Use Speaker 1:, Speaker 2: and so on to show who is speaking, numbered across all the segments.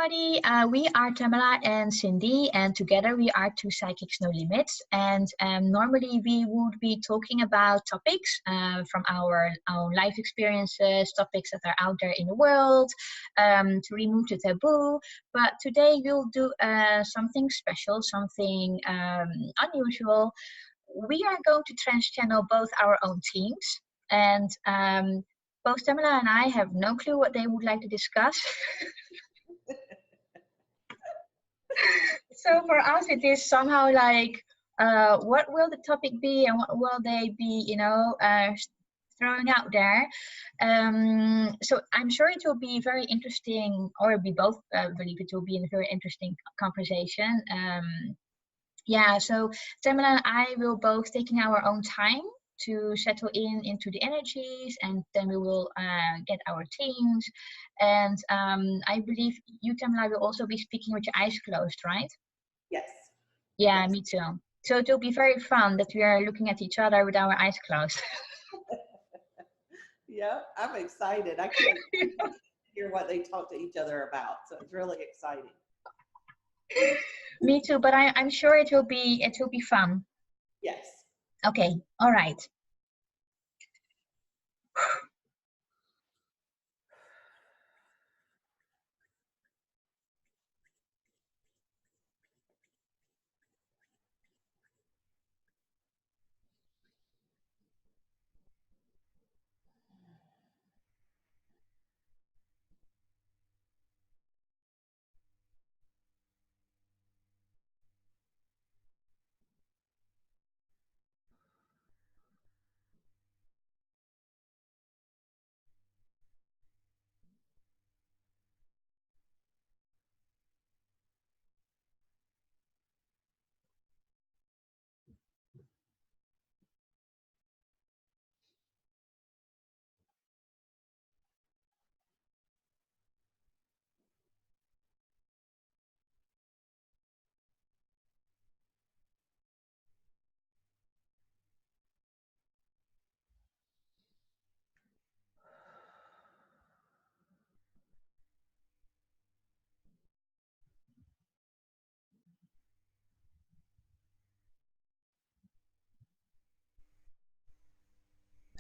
Speaker 1: everybody. We are Tamara and Cindy, and together we are 2Psychics No Limits. And normally we would be talking about topics from our own life experiences, topics that are out there in the world, to remove the taboo. But today we'll do something special, something unusual. We are going to trans-channel both our own teams, and both Tamara and I have no clue what they would like to discuss. So for us, it is somehow like, what will the topic be, and what will they be, throwing out there? So I'm sure it will be very interesting, or we both believe it will be a very interesting conversation. Yeah, so Tamara and I will both taking our own time to settle into the energies, and then we will get our teams. And I believe you, Tamara, will also be speaking with your eyes closed, right?
Speaker 2: Yes.
Speaker 1: Yeah,
Speaker 2: yes.
Speaker 1: Me too. So it will be very fun that we are looking at each other with our eyes closed.
Speaker 2: Yeah, I'm excited. I can't hear what they talk to each other about, so it's really exciting.
Speaker 1: Me too, but I'm sure it will be fun.
Speaker 2: Yes.
Speaker 1: Okay, all right.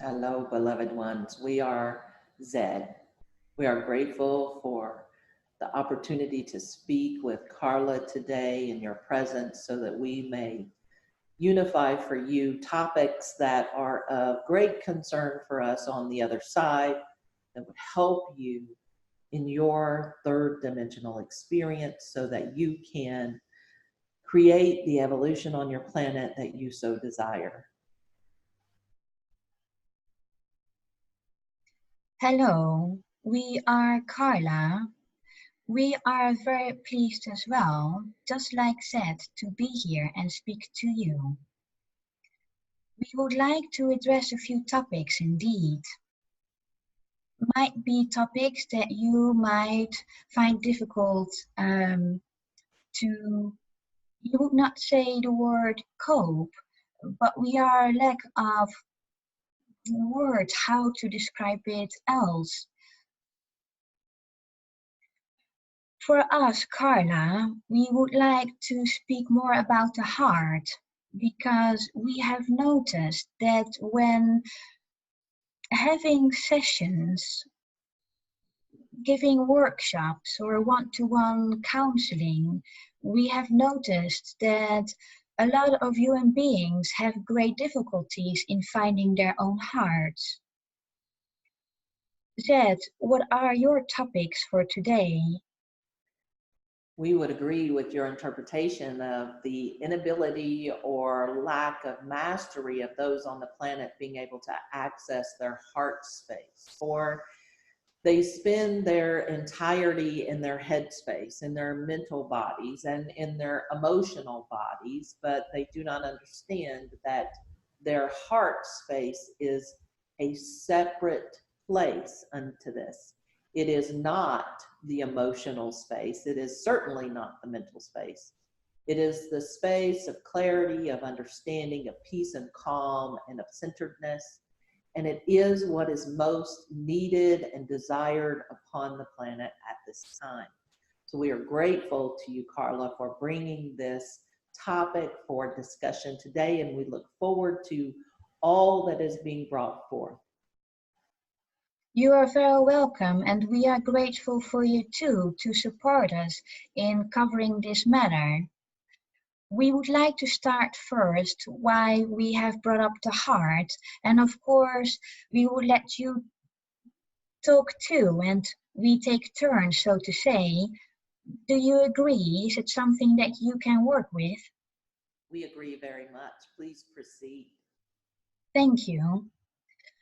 Speaker 2: Hello, beloved ones. We are ZE-ED. We are grateful for the opportunity to speak with Carla today in your presence so that we may unify for you topics that are of great concern for us on the other side that would help you in your third dimensional experience so that you can create the evolution on your planet that you so desire.
Speaker 1: Hello, we are Carla. We are very pleased as well, just like said, to be here and speak to you. We would like to address a few topics indeed. Might be topics that you might find difficult to, you would not say the word cope, but we are lack of words how to describe it else. For us, Carla, we would like to speak more about the heart, because we have noticed that when having sessions, giving workshops or one-to-one counseling, we have noticed that a lot of human beings have great difficulties in finding their own hearts. Zed, what are your topics for today?
Speaker 2: We would agree with your interpretation of the inability or lack of mastery of those on the planet being able to access their heart space, or they spend their entirety in their head space, in their mental bodies and in their emotional bodies, but they do not understand that their heart space is a separate place unto this. It is not the emotional space. It is certainly not the mental space. It is the space of clarity, of understanding, of peace and calm, and of centeredness. And it is what is most needed and desired upon the planet at this time. So we are grateful to you, Carla, for bringing this topic for discussion today, and we look forward to all that is being brought forth.
Speaker 1: You are very welcome, and we are grateful for you too to support us in covering this matter. We would like to start first why we have brought up the heart, and of course we will let you talk too, and we take turns, so to say. Do you agree? Is it something that you can work with?
Speaker 2: We agree very much. Please proceed.
Speaker 1: Thank you.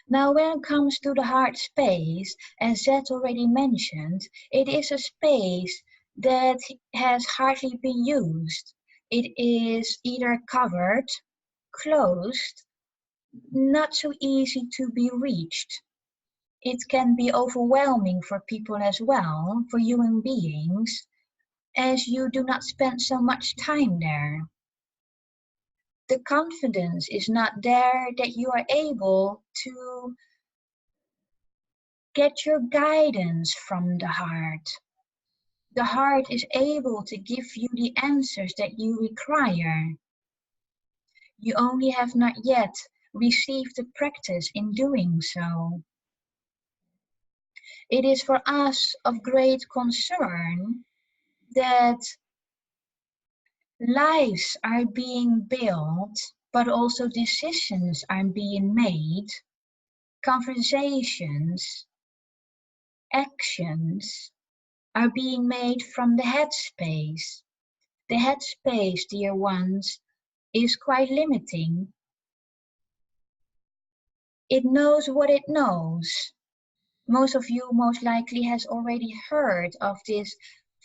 Speaker 1: Now, when it comes to the heart space, as Zed already mentioned, it is a space that has hardly been used. It is either covered, closed, not so easy to be reached. It can be overwhelming for people as well, for human beings, as you do not spend so much time there. The confidence is not there that you are able to get your guidance from the heart. The heart is able to give you the answers that you require. You only have not yet received the practice in doing so. It is for us of great concern that lives are being built, but also decisions are being made, conversations, actions are being made from the headspace. The headspace, dear ones, is quite limiting. It knows what it knows. Most of you most likely has already heard of this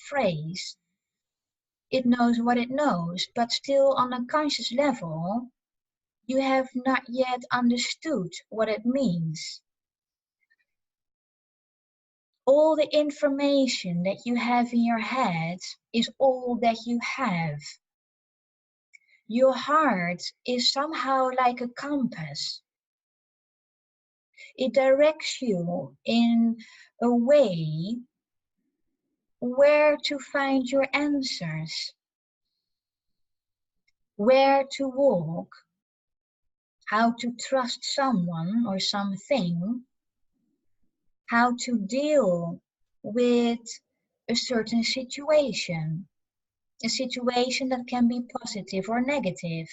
Speaker 1: phrase. It knows what it knows, but still on a conscious level, you have not yet understood what it means. All the information that you have in your head is all that you have. Your heart is somehow like a compass. It directs you in a way where to find your answers, where to walk, how to trust someone or something, how to deal with a certain situation, a situation that can be positive or negative.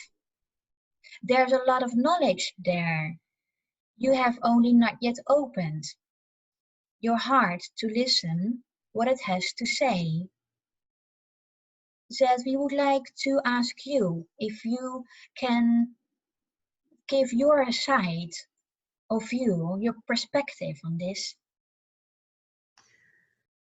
Speaker 1: There's a lot of knowledge there. You have only not yet opened your heart to listen what it has to say. Zed, we would like to ask you if you can give your side of view, your perspective on this.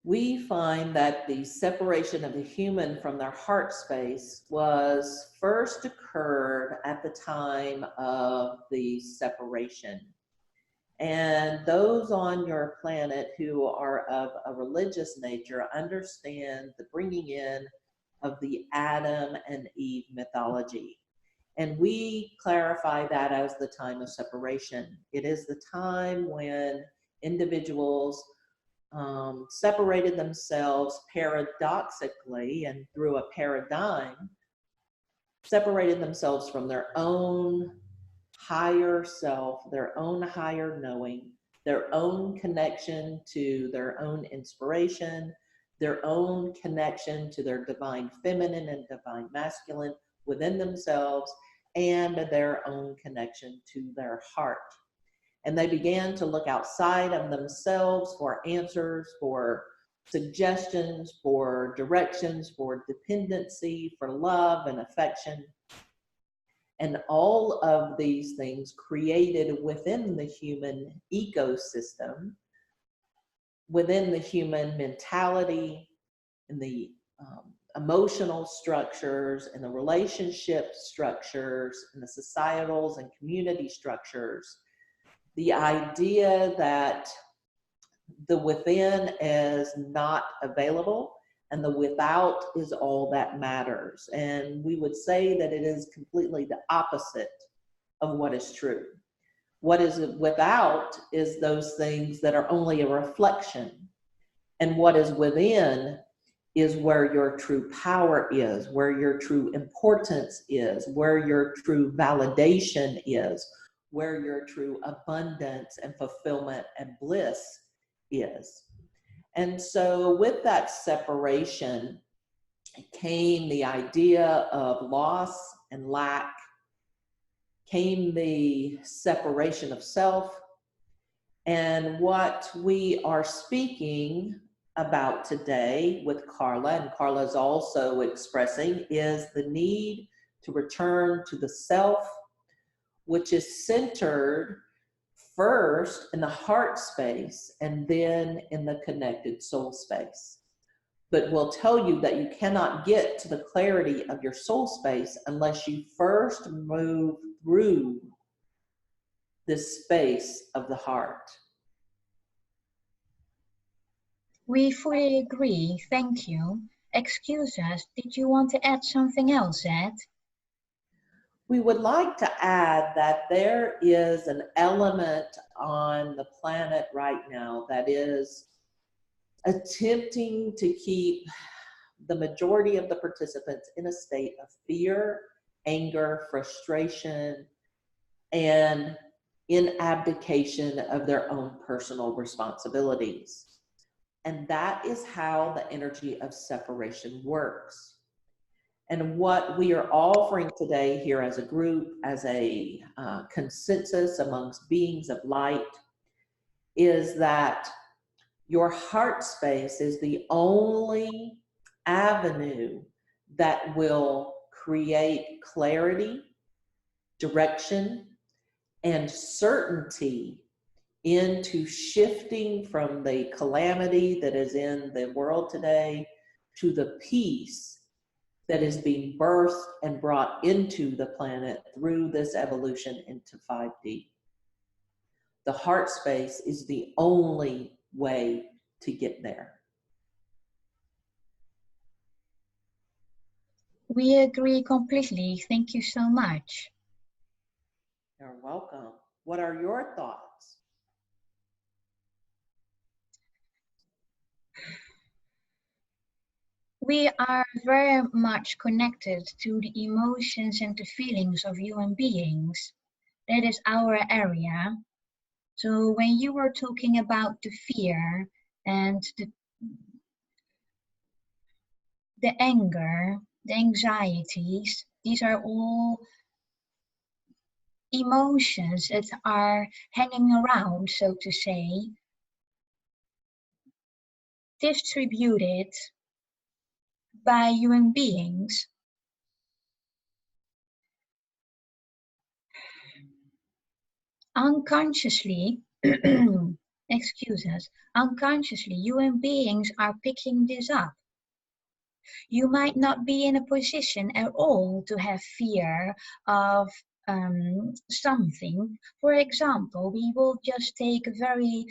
Speaker 2: We find that the separation of the human from their heart space was first occurred at the time of the separation. And those on your planet who are of a religious nature understand the bringing in of the Adam and Eve mythology. And we clarify that as the time of separation. It is the time when individuals separated themselves paradoxically and through a paradigm, separated themselves from their own higher self, their own higher knowing, their own connection to their own inspiration, their own connection to their divine feminine and divine masculine within themselves, and their own connection to their heart. And they began to look outside of themselves for answers, for suggestions, for directions, for dependency, for love and affection. And all of these things created within the human ecosystem, within the human mentality, in the emotional structures, in the relationship structures, in the societals and community structures, the idea that the within is not available and the without is all that matters. And we would say that it is completely the opposite of what is true. What is without is those things that are only a reflection. And what is within is where your true power is, where your true importance is, where your true validation is, where your true abundance and fulfillment and bliss is. And so with that separation came the idea of loss and lack, came the separation of self. And what we are speaking about today with Carla, and Carla is also expressing, is the need to return to the self, which is centered first in the heart space and then in the connected soul space. But we'll tell you that you cannot get to the clarity of your soul space unless you first move through this space of the heart.
Speaker 1: We fully agree, thank you. Excuse us, did you want to add something else, Ed?
Speaker 2: We would like to add that there is an element on the planet right now that is attempting to keep the majority of the participants in a state of fear, anger, frustration, and in abdication of their own personal responsibilities. And that is how the energy of separation works. And what we are offering today here as a group, as a consensus amongst beings of light, is that your heart space is the only avenue that will create clarity, direction, and certainty into shifting from the calamity that is in the world today to the peace that is being birthed and brought into the planet through this evolution into 5D. The heart space is the only way to get there.
Speaker 1: We agree completely, thank you so much.
Speaker 2: You're welcome. What are your thoughts?
Speaker 1: We are very much connected to the emotions and the feelings of human beings. That is our area. So when you were talking about the fear and the anger, the anxieties, these are all emotions that are hanging around, so to say, distributed by human beings. Unconsciously, excuse us, unconsciously, human beings are picking this up. You might not be in a position at all to have fear of something. For example, we will just take a very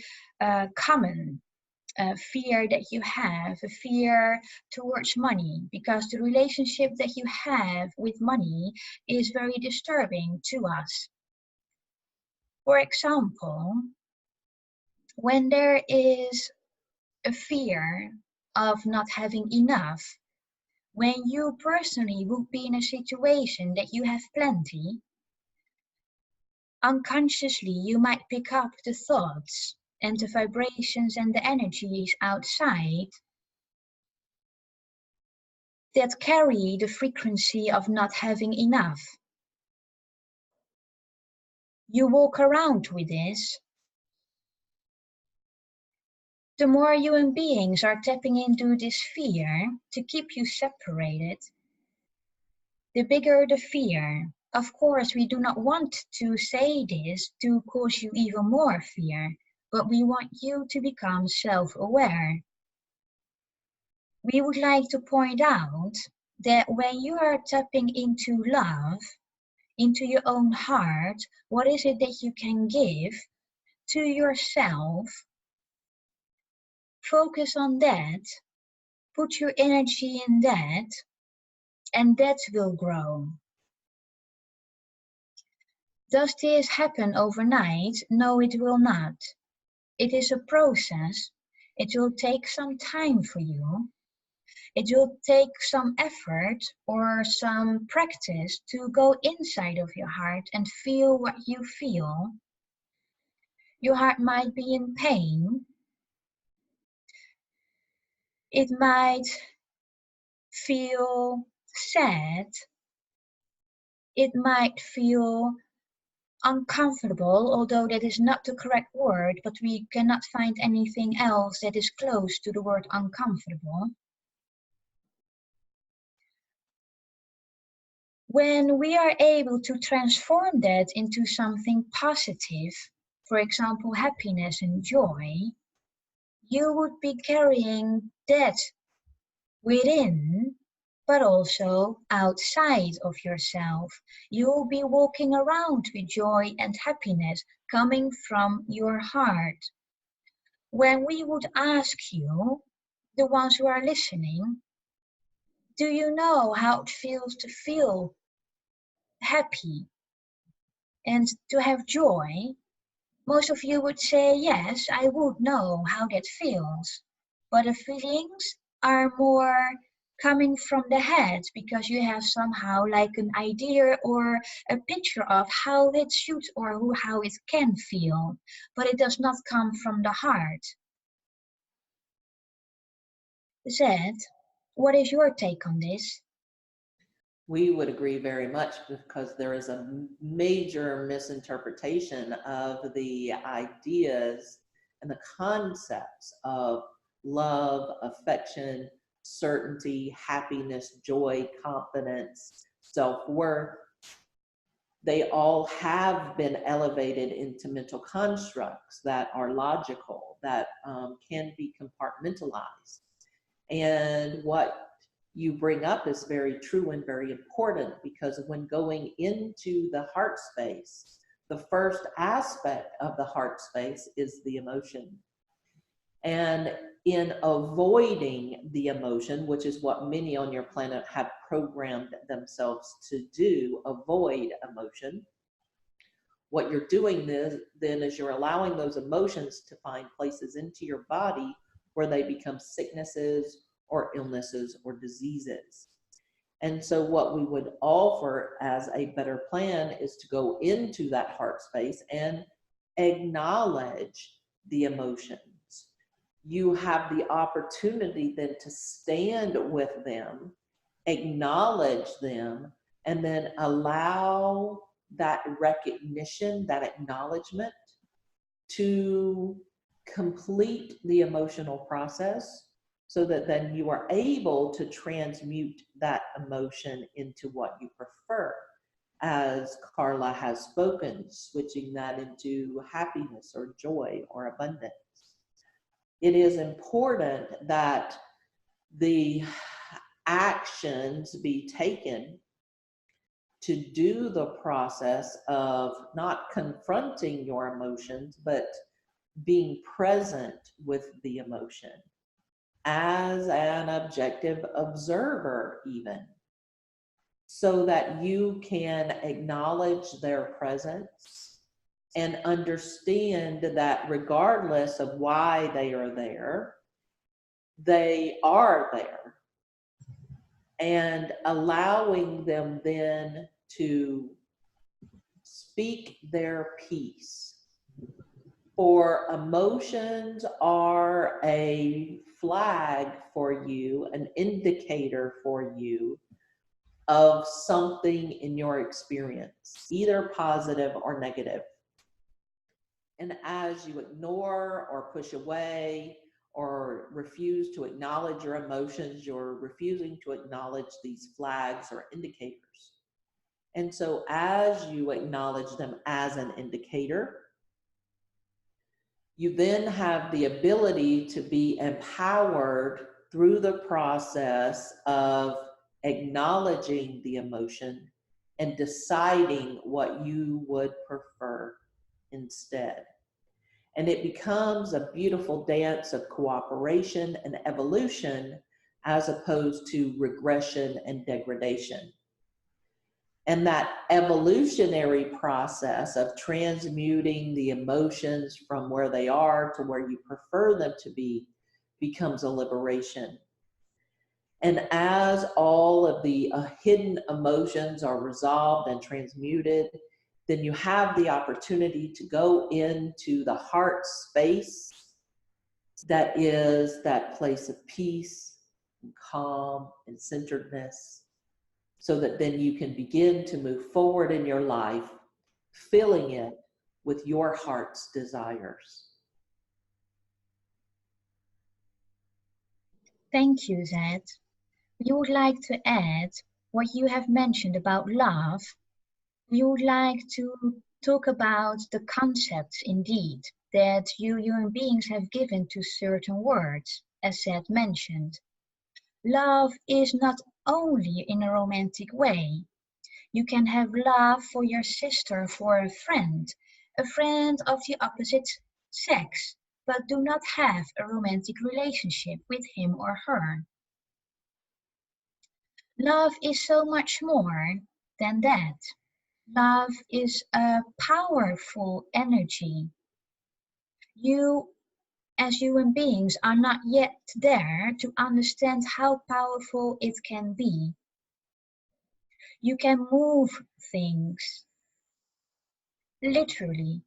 Speaker 1: common fear that you have, a fear towards money, because the relationship that you have with money is very disturbing to us. For example, when there is a fear of not having enough, when you personally would be in a situation that you have plenty, unconsciously you might pick up the thoughts and the vibrations and the energies outside that carry the frequency of not having enough. You walk around with this. The more human beings are tapping into this fear to keep you separated, the bigger the fear. Of course, we do not want to say this to cause you even more fear, but we want you to become self-aware. We would like to point out that when you are tapping into love, into your own heart, what is it that you can give to yourself? Focus on that, put your energy in that, and that will grow. Does this happen overnight? No, it will not. It is a process. It will take some time for you. It will take some effort or some practice to go inside of your heart and feel what you feel. Your heart might be in pain. It might feel sad. It might feel uncomfortable, although that is not the correct word, but we cannot find anything else that is close to the word uncomfortable. When we are able to transform that into something positive, for example, happiness and joy, you would be carrying that within, but also outside of yourself. You will be walking around with joy and happiness coming from your heart. When we would ask you, the ones who are listening, do you know how it feels to feel happy and to have joy? Most of you would say, yes, I would know how that feels. But the feelings are more coming from the head because you have somehow like an idea or a picture of how it should or how it can feel. But it does not come from the heart. Zed, what is your take on this?
Speaker 2: We would agree very much because there is a major misinterpretation of the ideas and the concepts of love, affection, certainty, happiness, joy, confidence, self-worth. They all have been elevated into mental constructs that are logical, that can be compartmentalized. And what you bring up is very true and very important, because when going into the heart space, the first aspect of the heart space is the emotion. And in avoiding the emotion, which is what many on your planet have programmed themselves to do, avoid emotion, what you're doing then is you're allowing those emotions to find places into your body where they become sicknesses or illnesses or diseases. And so what we would offer as a better plan is to go into that heart space and acknowledge the emotions. You have the opportunity then to stand with them, acknowledge them, and then allow that recognition, that acknowledgement to complete the emotional process, so that then you are able to transmute that emotion into what you prefer, as Carla has spoken, switching that into happiness or joy or abundance. It is important that the actions be taken to do the process of not confronting your emotions, but being present with the emotion as an objective observer, even, so that you can acknowledge their presence and understand that regardless of why they are there, and allowing them then to speak their piece. For emotions are a flag for you, an indicator for you of something in your experience, either positive or negative. And as you ignore or push away or refuse to acknowledge your emotions, you're refusing to acknowledge these flags or indicators. And so as you acknowledge them as an indicator, you then have the ability to be empowered through the process of acknowledging the emotion and deciding what you would prefer instead. And it becomes a beautiful dance of cooperation and evolution, as opposed to regression and degradation. And that evolutionary process of transmuting the emotions from where they are to where you prefer them to be becomes a liberation. And as all of the hidden emotions are resolved and transmuted, then you have the opportunity to go into the heart space that is that place of peace and calm and centeredness, so that then you can begin to move forward in your life, filling it with your heart's desires.
Speaker 1: Thank you, Zed. We would like to add what you have mentioned about love. We would like to talk about the concepts indeed that you human beings have given to certain words, as Zed mentioned. Love is not only in a romantic way. You can have love for your sister, for a friend of the opposite sex, but do not have a romantic relationship with him or her. Love is so much more than that. Love is a powerful energy. You, as human beings, are not yet there to understand how powerful it can be. You can move things. Literally,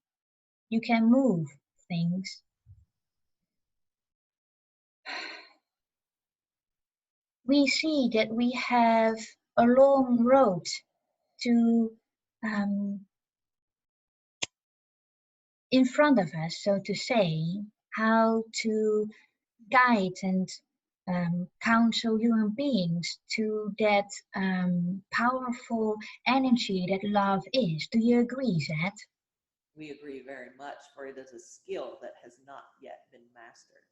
Speaker 1: you can move things. We see that we have a long road to in front of us, so to say, how to guide and counsel human beings to that powerful energy that love is. Do you agree, Zed?
Speaker 2: We agree very much, for it is a skill that has not yet been mastered.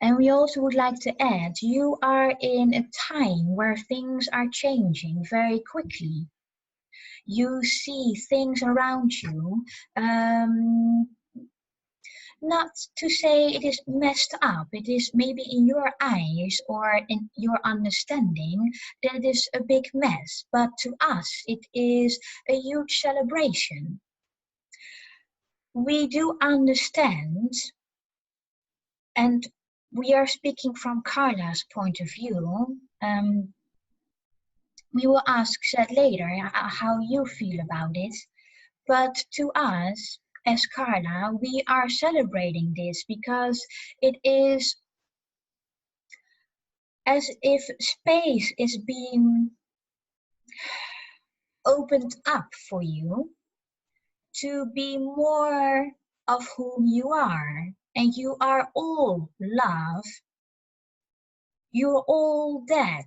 Speaker 1: And we also would like to add, you are in a time where things are changing very quickly. You see things around you, not to say it is messed up, it is maybe in your eyes or in your understanding that it is a big mess, but to us it is a huge celebration. We do understand, and we are speaking from Carla's point of view. We will ask that later how you feel about it. But to us, as Carla, we are celebrating this because it is as if space is being opened up for you to be more of whom you are. And you are all love. You're all that.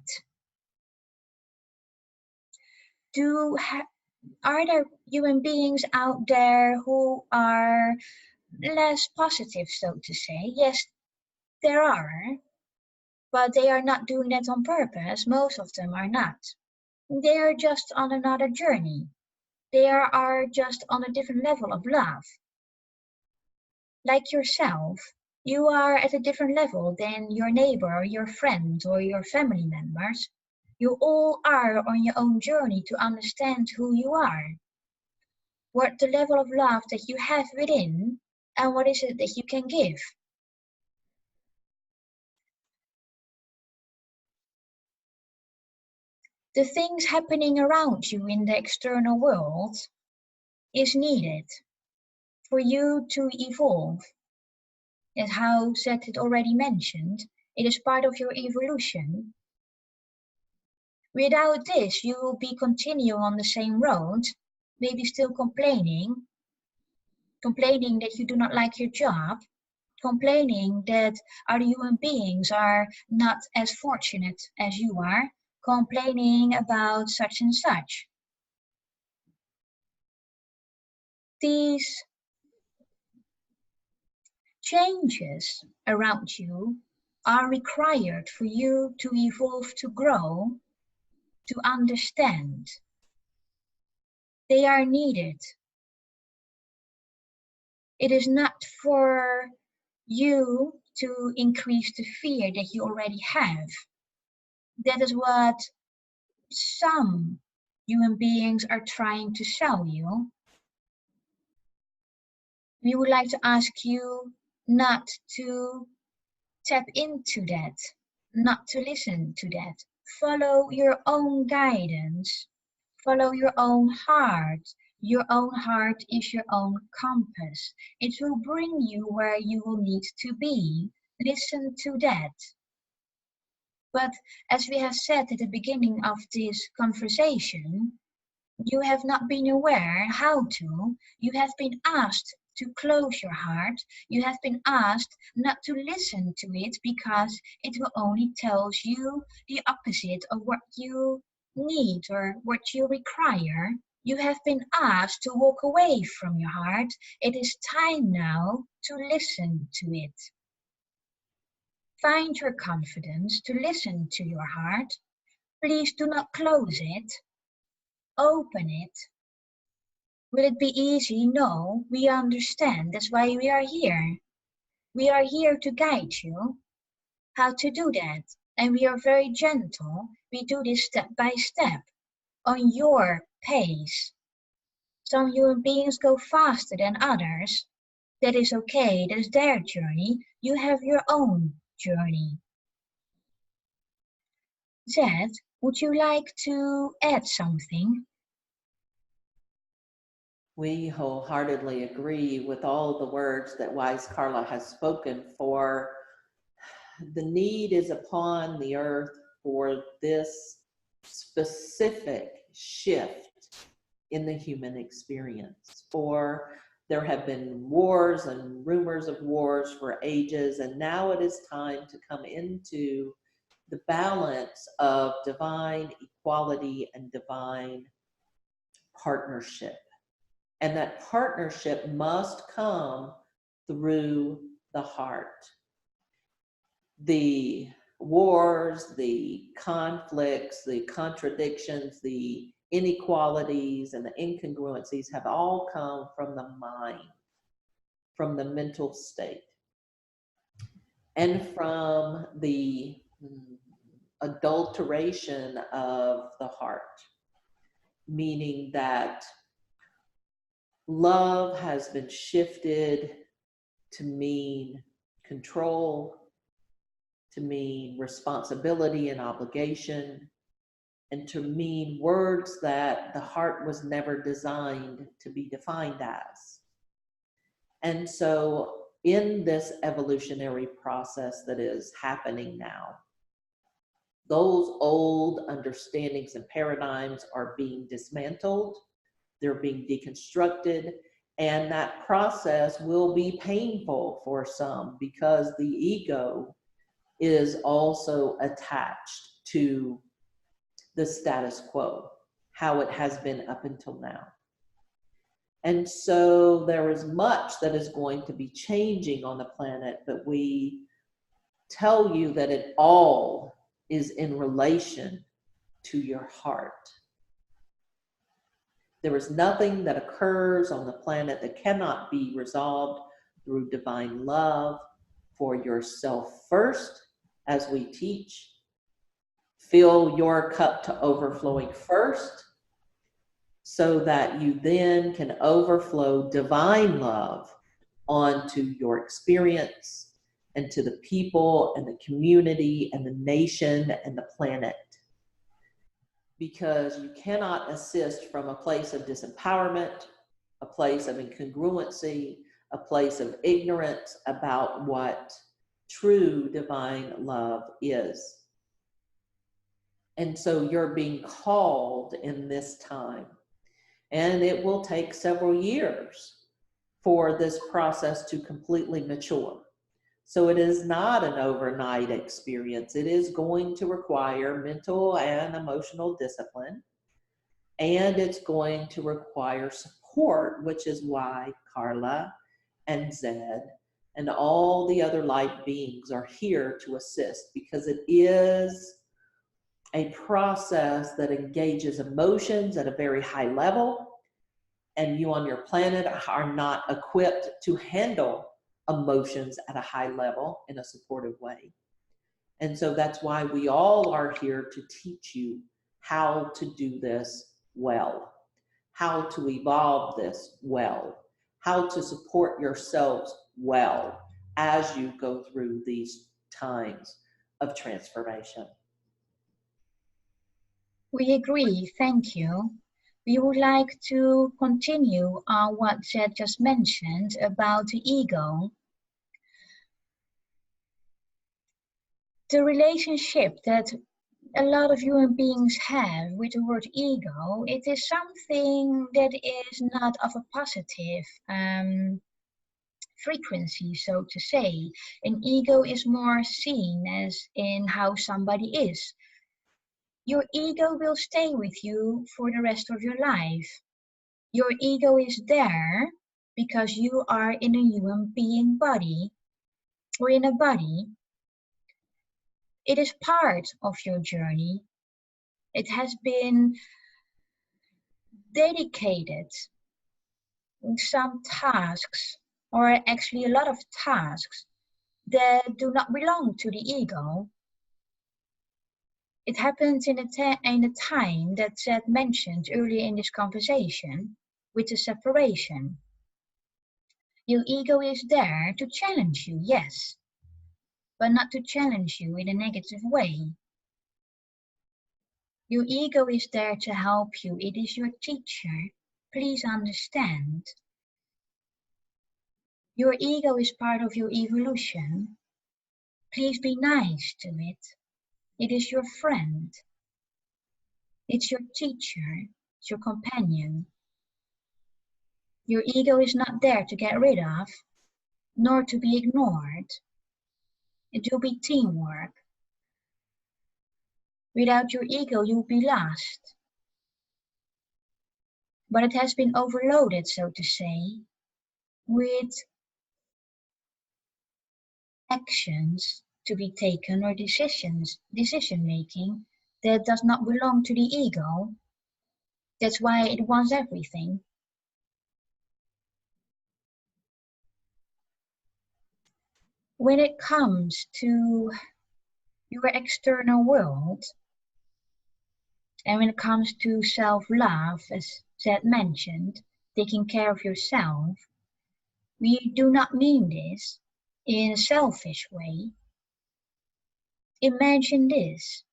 Speaker 1: Are there human beings out there who are less positive, so to say? Yes, there are, but they are not doing that on purpose. Most of them are not. They are just on another journey. They are just on a different level of love. Like yourself, you are at a different level than your neighbor, or your friend, or your family members. You all are on your own journey to understand who you are. What the level of love that you have within, and what is it that you can give. The things happening around you in the external world is needed for you to evolve. As how Zed had already mentioned, it is part of your evolution. Without this, you will be continuing on the same road, maybe still complaining that you do not like your job, complaining that other human beings are not as fortunate as you are, complaining about such and such. These changes around you are required for you to evolve, to grow, to understand. They are needed. It is not for you to increase the fear that you already have. That is what some human beings are trying to sell you. We would like to ask you not to tap into that, not to listen to that. Follow your own guidance. Follow your own heart. Your own heart is your own compass. It will bring you where you will need to be. Listen to that. But as we have said at the beginning of this conversation, you have not been aware how to. You have been asked to close your heart. You have been asked not to listen to it because it will only tell you the opposite of what you need or what you require. You have been asked to walk away from your heart. It is time now to listen to it. Find your confidence to listen to your heart. Please do not close it. Open it. Will it be easy? No, we understand. That's why we are here. We are here to guide you how to do that. And we are very gentle. We do this step by step on your pace. Some human beings go faster than others. That is okay. That is their journey. You have your own journey. Zed, would you like to add something?
Speaker 2: We wholeheartedly agree with all the words that wise Carla has spoken. For the need is upon the earth for this specific shift in the human experience. For there have been wars and rumors of wars for ages, and now it is time to come into the balance of divine equality and divine partnership. And that partnership must come through the heart. The wars, the conflicts, the contradictions, the inequalities, and the incongruencies have all come from the mind, from the mental state, and from the adulteration of the heart, meaning that love has been shifted to mean control, to mean responsibility and obligation, and to mean words that the heart was never designed to be defined as. And so in this evolutionary process that is happening now, those old understandings and paradigms are being dismantled. They're being deconstructed, and that process will be painful for some because the ego is also attached to the status quo, how it has been up until now. And so there is much that is going to be changing on the planet, but we tell you that it all is in relation to your heart. There is nothing that occurs on the planet that cannot be resolved through divine love for yourself first, as we teach. Fill your cup to overflowing first, so that you then can overflow divine love onto your experience and to the people and the community and the nation and the planet. Because you cannot assist from a place of disempowerment, a place of incongruency, a place of ignorance about what true divine love is. And so you're being called in this time. And it will take several years for this process to completely mature. So it is not an overnight experience. It is going to require mental and emotional discipline, and it's going to require support, which is why Carla and Zed and all the other light beings are here to assist, because it is a process that engages emotions at a very high level, and you on your planet are not equipped to handle emotions at a high level in a supportive way. And so that's why we all are here to teach you how to do this well, how to evolve this well, how to support yourselves well as you go through these times of transformation.
Speaker 1: We agree, thank you. We would like to continue on what Zed just mentioned about the ego. The relationship that a lot of human beings have with the word ego, it is something that is not of a positive frequency, so to say. An ego is more seen as in how somebody is. Your ego will stay with you for the rest of your life. Your ego is there because you are in a human being body or in a body. It is part of your journey. It has been dedicated in some tasks, or actually a lot of tasks, that do not belong to the ego. It happens in a time that Zed mentioned earlier in this conversation, with the separation. Your ego is there to challenge you, yes, but not to challenge you in a negative way. Your ego is there to help you. It is your teacher. Please understand. Your ego is part of your evolution. Please be nice to it. It is your friend. It's your teacher. It's your companion. Your ego is not there to get rid of, nor to be ignored. It will be teamwork. Without your ego, you'll be lost. But it has been overloaded, so to say, with actions to be taken or decision making that does not belong to the ego. That's why it wants everything. When it comes to your external world, and when it comes to self-love, as Zed mentioned, taking care of yourself, we do not mean this in a selfish way. Imagine this,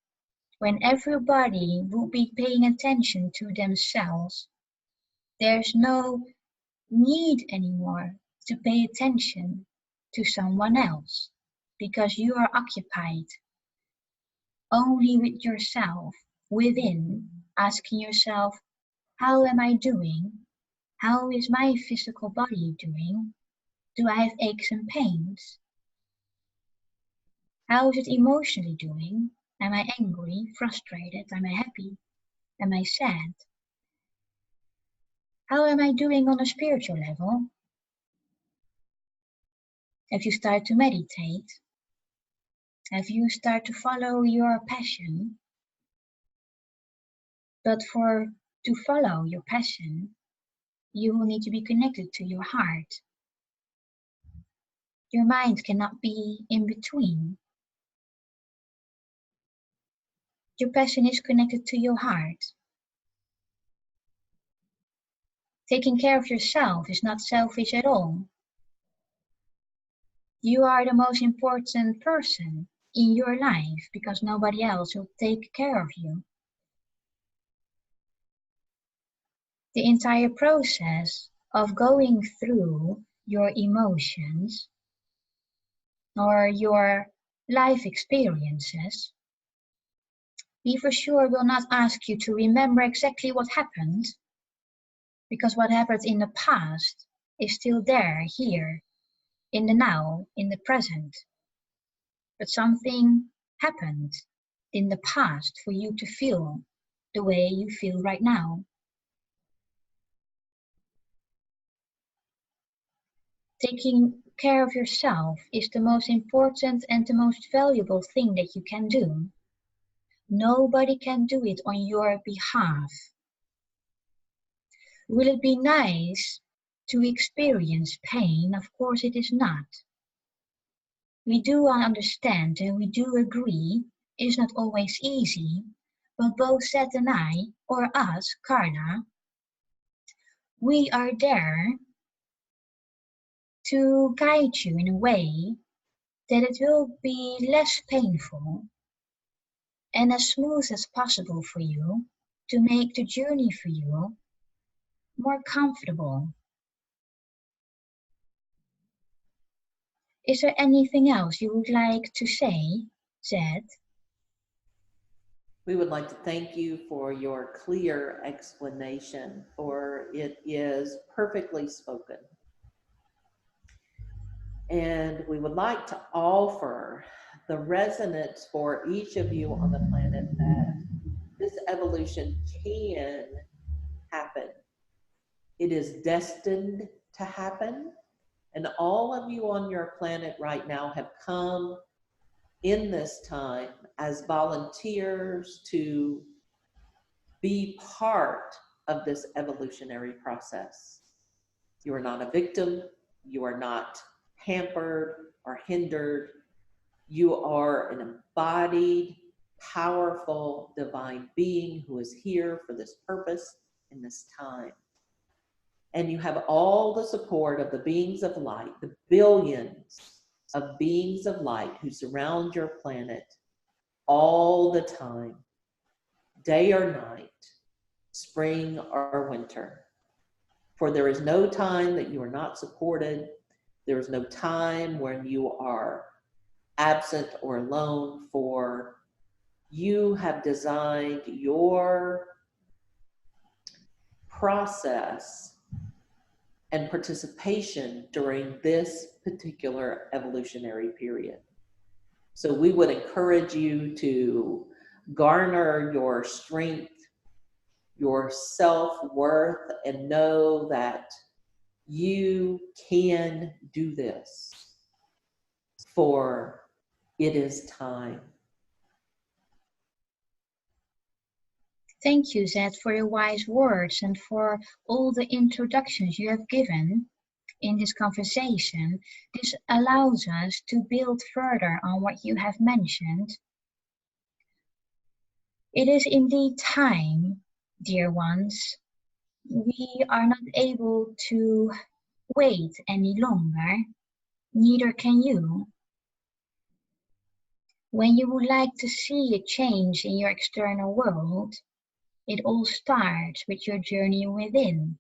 Speaker 1: when everybody will be paying attention to themselves, there's no need anymore to pay attention to someone else, because you are occupied only with yourself within, asking yourself, how am I doing? How is my physical body doing? Do I have aches and pains? How is it emotionally doing? Am I angry, frustrated? Am I happy? Am I sad? How am I doing on a spiritual level? If you start to meditate, if you start to follow your passion, but to follow your passion, you will need to be connected to your heart. Your mind cannot be in between. Your passion is connected to your heart. Taking care of yourself is not selfish at all. You are the most important person in your life because nobody else will take care of you. The entire process of going through your emotions or your life experiences, we for sure will not ask you to remember exactly what happened, because what happened in the past is still there, here, in the now, in the present. But something happened in the past for you to feel the way you feel right now. Taking care of yourself is the most important and the most valuable thing that you can do. Nobody can do it on your behalf. Will it be nice to experience pain? Of course it is not. We do understand and we do agree it's not always easy, but both Zed and I, or us, Carla, we are there to guide you in a way that it will be less painful and as smooth as possible for you to make the journey for you more comfortable. Is there anything else you would like to say, Zed?
Speaker 2: We would like to thank you for your clear explanation, for it is perfectly spoken. And we would like to offer the resonance for each of you on the planet that this evolution can happen. It is destined to happen. And all of you on your planet right now have come in this time as volunteers to be part of this evolutionary process. You are not a victim. You are not hampered or hindered. You are an embodied, powerful, divine being who is here for this purpose in this time. And you have all the support of the beings of light, the billions of beings of light who surround your planet all the time, day or night, spring or winter. For there is no time that you are not supported. There is no time when you are absent or alone, for you have designed your process and participation during this particular evolutionary period. So we would encourage you to garner your strength, your self-worth, and know that you can do this, for it is time.
Speaker 1: Thank you, Zed, for your wise words and for all the introductions you have given in this conversation. This allows us to build further on what you have mentioned. It is indeed time, dear ones. We are not able to wait any longer, neither can you. When you would like to see a change in your external world, it all starts with your journey within.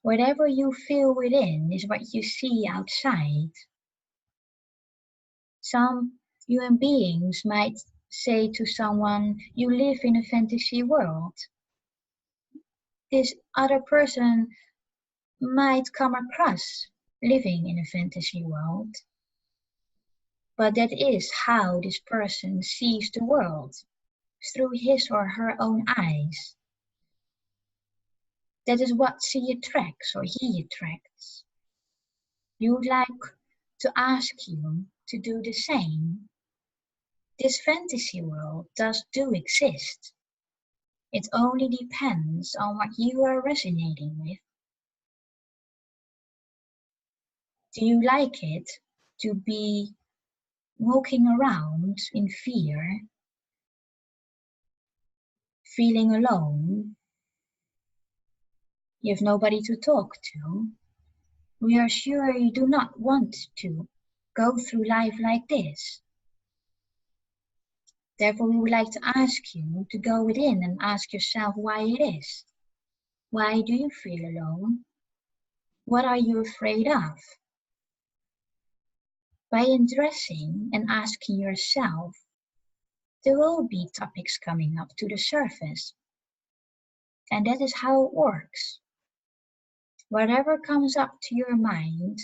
Speaker 1: Whatever you feel within is what you see outside. Some human beings might say to someone, "You live in a fantasy world." This other person might come across living in a fantasy world, but that is how this person sees the world, through his or her own eyes. That is what she attracts or he attracts. You would like to ask you to do the same. This fantasy world does exist. It only depends on what you are resonating with. Do you like it to be walking around in fear, feeling alone? You have nobody to talk to. We are sure you do not want to go through life like this. Therefore, we would like to ask you to go within and ask yourself why it is. Why do you feel alone? What are you afraid of? By addressing and asking yourself, there will be topics coming up to the surface. And that is how it works. Whatever comes up to your mind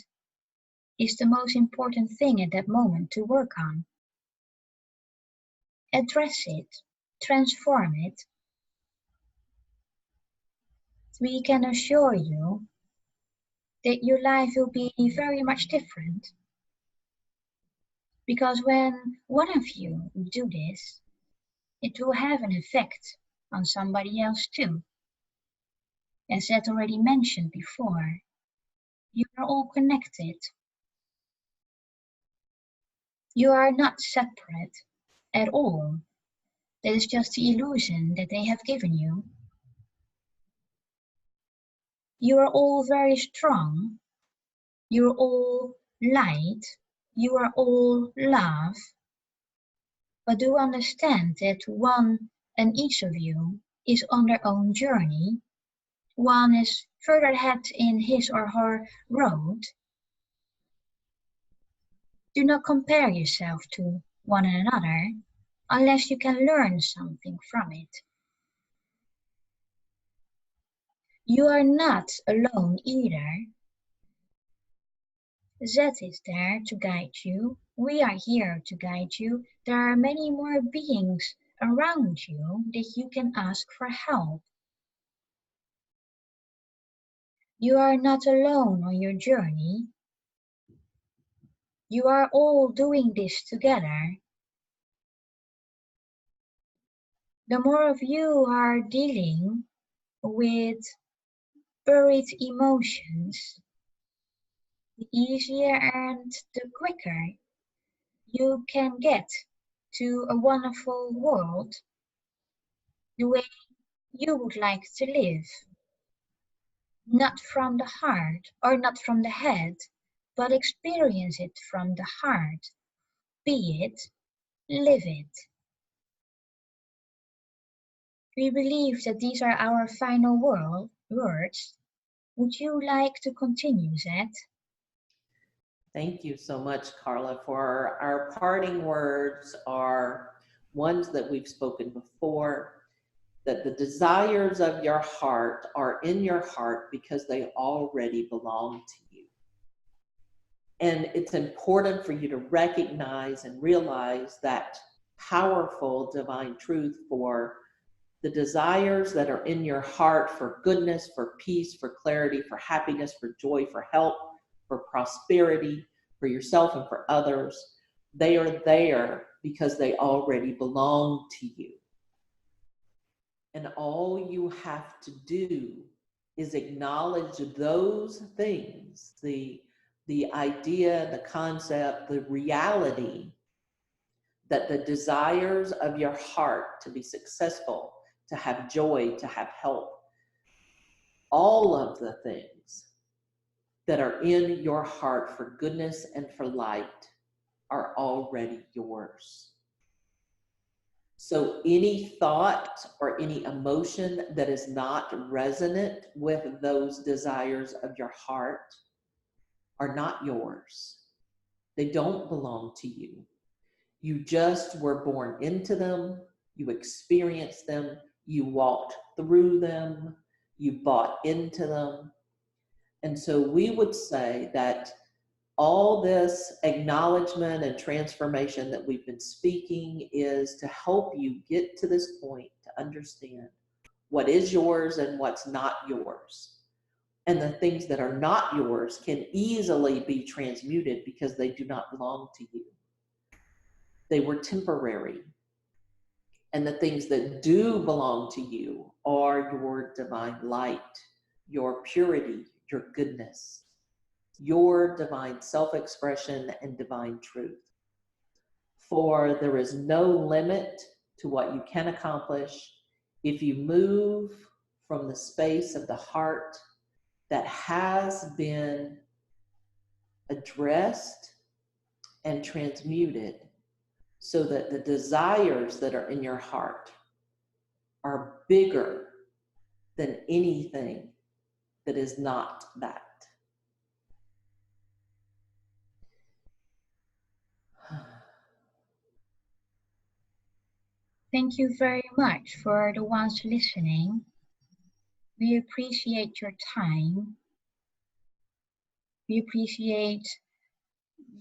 Speaker 1: is the most important thing at that moment to work on. Address it, transform it. We can assure you that your life will be very much different. Because when one of you do this, it will have an effect on somebody else too. As Ed already mentioned before, you are all connected. You are not separate at all. That is just the illusion that they have given you. You are all very strong. You're all light. You are all love. But do understand that one and each of you is on their own journey. One is further ahead in his or her road. Do not compare yourself to one another unless you can learn something from it. You are not alone either. Z is there to guide you. We are here to guide you. There are many more beings around you that you can ask for help. You are not alone on your journey. You are all doing this together. The more of you are dealing with buried emotions, the easier and the quicker you can get to a wonderful world the way you would like to live. Not from the heart or not from the head, but experience it from the heart. Be it, live it. We believe that these are our final words. Would you like to continue, Zed?
Speaker 2: Thank you so much, Carla. For our parting words are ones that we've spoken before, that the desires of your heart are in your heart because they already belong to you. And it's important for you to recognize and realize that powerful divine truth for the desires that are in your heart for goodness, for peace, for clarity, for happiness, for joy, for help, for prosperity, for yourself and for others. They are there because they already belong to you. And all you have to do is acknowledge those things, the idea, the concept, the reality that the desires of your heart to be successful, to have joy, to have help, all of the things that are in your heart for goodness and for light are already yours. So any thought or any emotion that is not resonant with those desires of your heart are not yours. They don't belong to you. You just were born into them, you experienced them, you walked through them, you bought into them. And so we would say that all this acknowledgement and transformation that we've been speaking is to help you get to this point to understand what is yours and what's not yours. And the things that are not yours can easily be transmuted because they do not belong to you. They were temporary. And the things that do belong to you are your divine light, your purity, your goodness, your divine self-expression and divine truth. For there is no limit to what you can accomplish if you move from the space of the heart that has been addressed and transmuted so that the desires that are in your heart are bigger than anything that is not that.
Speaker 1: Thank you very much for the ones listening. We appreciate your time. We appreciate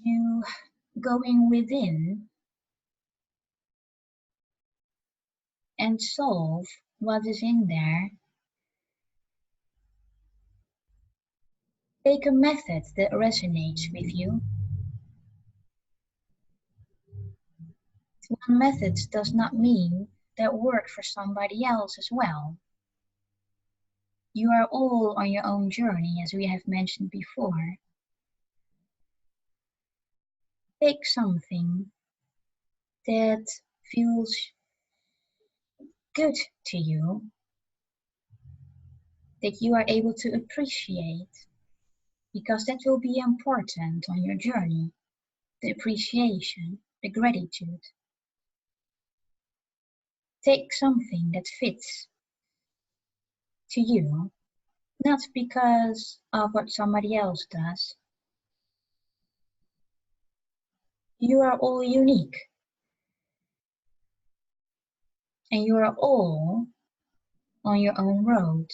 Speaker 1: you going within and solve what is in there. Take a method that resonates with you. One method does not mean that work for somebody else as well. You are all on your own journey, as we have mentioned before. Pick something that feels good to you, that you are able to appreciate, because that will be important on your journey. The appreciation, the gratitude. Take something that fits to you, not because of what somebody else does. You are all unique. And you are all on your own road.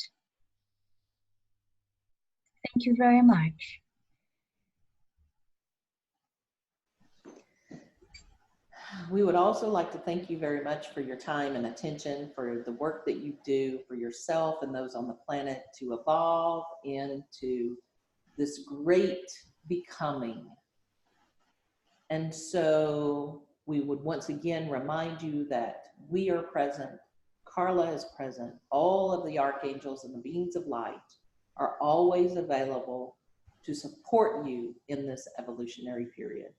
Speaker 1: Thank you very much.
Speaker 2: We would also like to thank you very much for your time and attention, for the work that you do for yourself and those on the planet to evolve into this great becoming. And so we would once again remind you that we are present, Carla is present, all of the archangels and the beings of light are always available to support you in this evolutionary period.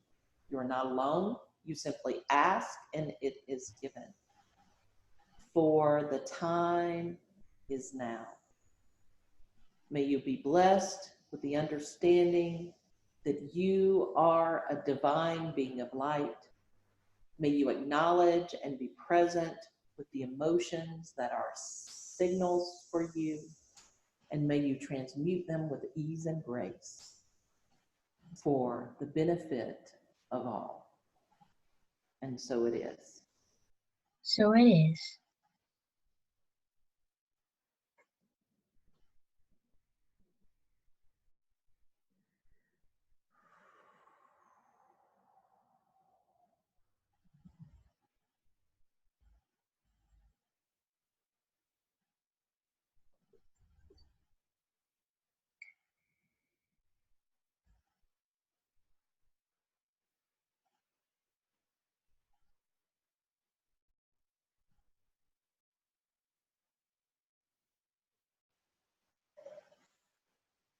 Speaker 2: You are not alone. You simply ask and it is given. For the time is now. May you be blessed with the understanding that you are a divine being of light. May you acknowledge and be present with the emotions that are signals for you, and may you transmute them with ease and grace for the benefit of all. And so it is.
Speaker 1: So it is.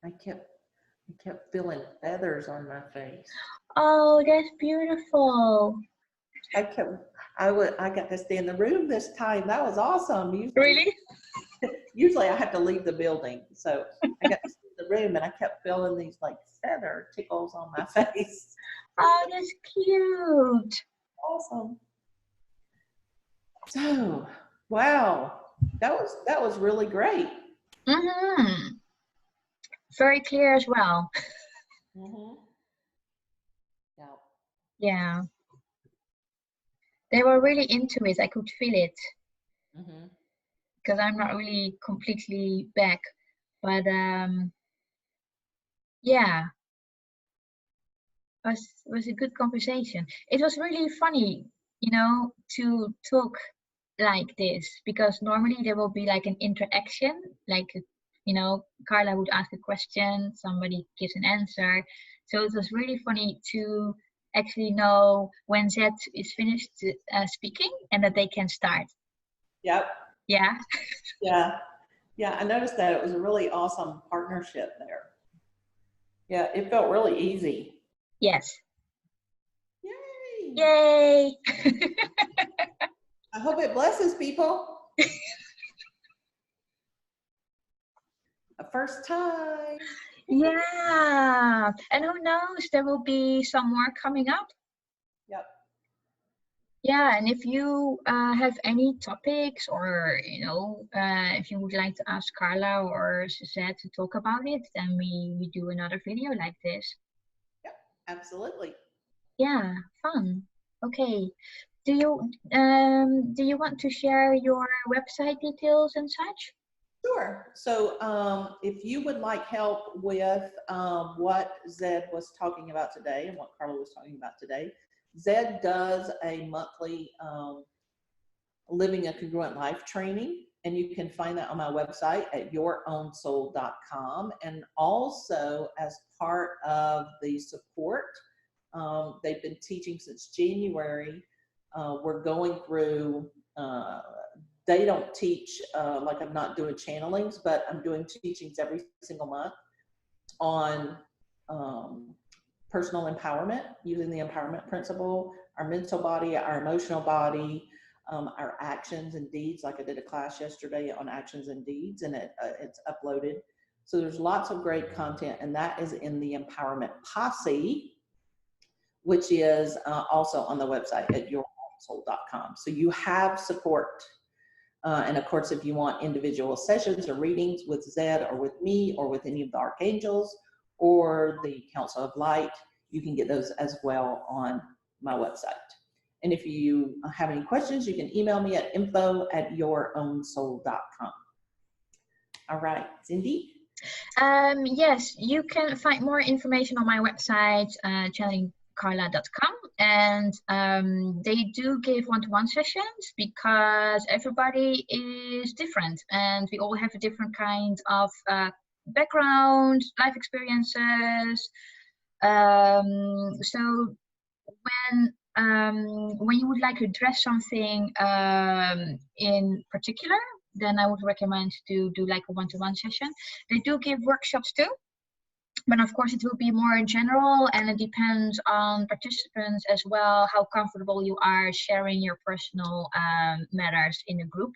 Speaker 2: I kept feeling feathers on my face.
Speaker 1: Oh, that's beautiful.
Speaker 2: I got to stay in the room this time. That was awesome.
Speaker 1: Really?
Speaker 2: Usually I have to leave the building. So I got to stay in the room and I kept feeling these like feather tickles on my face.
Speaker 1: Oh, that's cute.
Speaker 2: Awesome. So, wow. That was really great.
Speaker 1: Mm-hmm. Very clear as well.
Speaker 2: Mm-hmm. Yeah.
Speaker 1: Yeah. They were really into it. I could feel it.
Speaker 2: Mm-hmm.
Speaker 1: Because I'm not really completely back. But yeah. Was a good conversation. It was really funny, to talk like this, because normally there will be like an interaction, like Carla would ask a question, somebody gives an answer. So it was really funny to actually know when Z is finished speaking and that they can start.
Speaker 2: Yep.
Speaker 1: Yeah.
Speaker 2: Yeah, I noticed that it was a really awesome partnership there. Yeah, it felt really easy.
Speaker 1: Yes.
Speaker 2: Yay!
Speaker 1: Yay!
Speaker 2: I hope it blesses people. A first time.
Speaker 1: Yeah. And who knows, there will be some more coming up.
Speaker 2: Yep.
Speaker 1: Yeah, and if you have any topics, or if you would like to ask Carla or Suzette to talk about it, then we do another video like this.
Speaker 2: Yep, absolutely.
Speaker 1: Yeah, fun. Okay. Do you want to share your website details and such?
Speaker 2: Sure. So if you would like help with what Zed was talking about today and what Carla was talking about today, Zed does a monthly Living a Congruent Life training, and you can find that on my website at yourownsoul.com. And also, as part of the support, they've been teaching since January. We're going through, they don't teach, like I'm not doing channelings, but I'm doing teachings every single month on personal empowerment, using the empowerment principle, our mental body, our emotional body, our actions and deeds. Like I did a class yesterday on actions and deeds, and it's uploaded. So there's lots of great content, and that is in the Empowerment Posse, which is also on the website at yoursoul.com. So you have support. And of course, if you want individual sessions or readings with Zed or with me or with any of the archangels or the Council of Light, you can get those as well on my website. And if you have any questions, you can email me at info@yourownsoul.com. All right, Cindy?
Speaker 1: Yes, you can find more information on my website, channelingcarla.com, and they do give one-to-one sessions because everybody is different and we all have a different kind of background, life experiences. So when you would like to address something in particular, then I would recommend to do like a one-to-one session. They do give workshops too, but of course it will be more general, and it depends on participants as well, how comfortable you are sharing your personal matters in a group.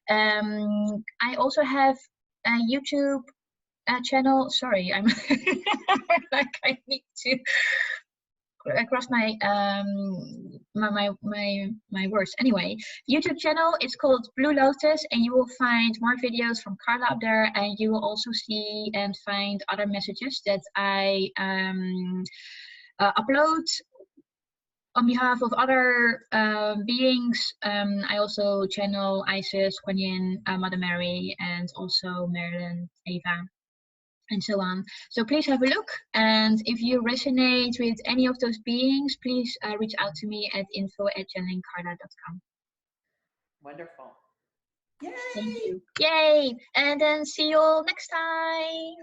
Speaker 1: I also have a YouTube channel. Sorry, I'm like I need to across my my words. Anyway, YouTube channel is called Blue Lotus, and you will find more videos from Carla up there, and you will also see and find other messages that I upload on behalf of other beings. I also channel Isis, Kuan Yin, Mother Mary, and also Marilyn, Eva, and so on. So please have a look, and if you resonate with any of those beings, please reach out to me at info@channelingcarla.com.
Speaker 2: Wonderful. Yay!
Speaker 1: Thank you. Yay! And then see you all next time.